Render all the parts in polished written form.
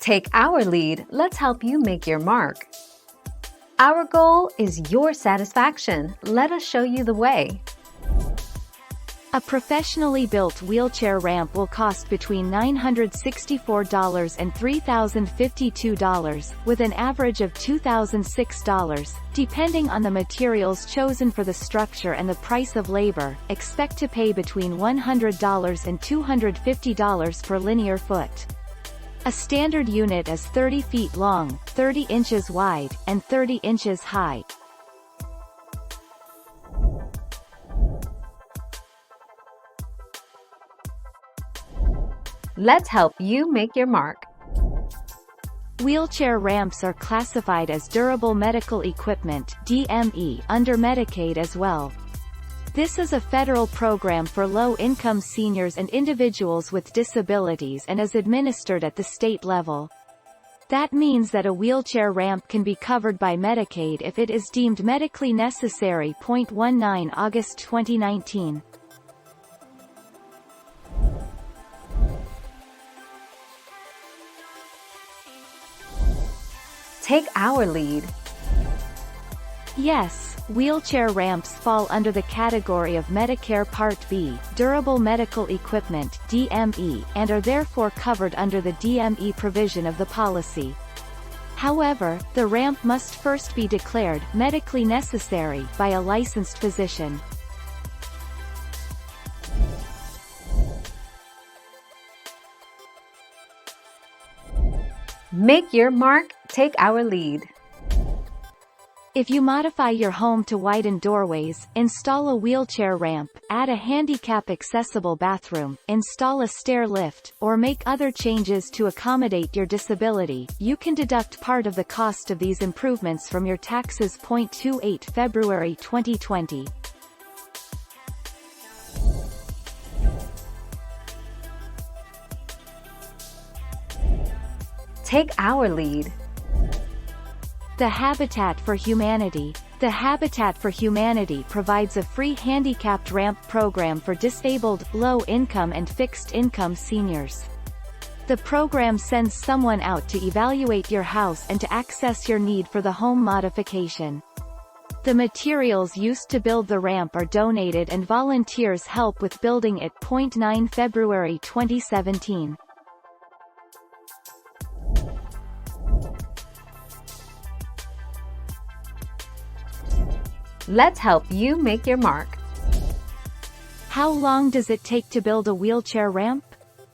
Take our lead, let's help you make your mark. Our goal is your satisfaction. Let us show you the way. A professionally built wheelchair ramp will cost between $964 and $3,052, with an average of $2,006, depending on the materials chosen for the structure and the price of labor. Expect to pay between $100 and $250 per linear foot. A standard unit is 30 feet long, 30 inches wide, and 30 inches high. Let's help you make your mark. Wheelchair ramps are classified as durable medical equipment (DME) under Medicaid as well. This is a federal program for low-income seniors and individuals with disabilities and is administered at the state level. That means that a wheelchair ramp can be covered by Medicaid if it is deemed medically necessary. 19 August 2019. Take our lead. Yes, wheelchair ramps fall under the category of Medicare Part B, Durable Medical Equipment (DME), and are therefore covered under the DME provision of the policy. However, the ramp must first be declared medically necessary by a licensed physician. Make your mark, take our lead. If you modify your home to widen doorways, install a wheelchair ramp, add a handicap-accessible bathroom, install a stair lift, or make other changes to accommodate your disability, you can deduct part of the cost of these improvements from your taxes. 28 February 2020. Take our lead. The Habitat for Humanity. The Habitat for Humanity provides a free handicapped ramp program for disabled, low-income and fixed-income seniors. The program sends someone out to evaluate your house and to access your need for the home modification. The materials used to build the ramp are donated and volunteers help with building it. 9 February 2017. Let's help you make your mark. How long does it take to build a wheelchair ramp?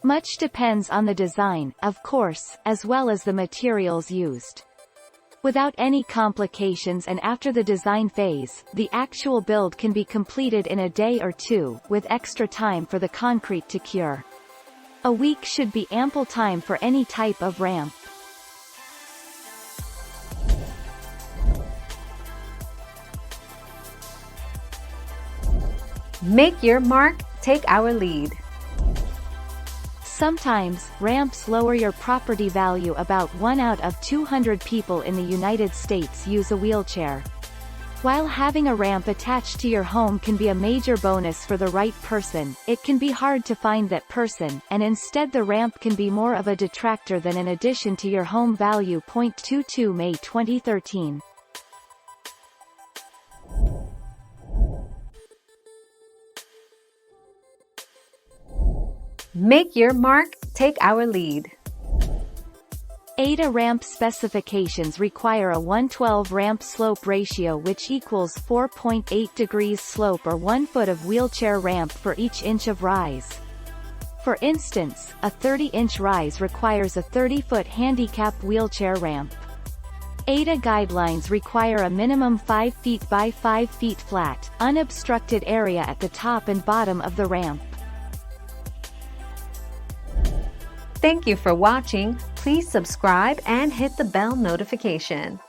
Much depends on the design, of course, as well as the materials used. Without any complications and after the design phase, the actual build can be completed in a day or two, with extra time for the concrete to cure. A week should be ample time for any type of ramp. Make your mark, take our lead. Sometimes, ramps lower your property value. About 1 out of 200 people in the United States use a wheelchair. While having a ramp attached to your home can be a major bonus for the right person, it can be hard to find that person, and instead the ramp can be more of a detractor than an addition to your home value. 22 May 2013. Make your mark, take our lead. ADA ramp specifications require a 1:12 ramp slope ratio, which equals 4.8 degrees slope or 1 foot of wheelchair ramp for each inch of rise. For instance, a 30-inch rise requires a 30-foot handicap wheelchair ramp. ADA guidelines require a minimum 5 feet by 5 feet flat, unobstructed area at the top and bottom of the ramp. Thank you for watching. Please subscribe and hit the bell notification.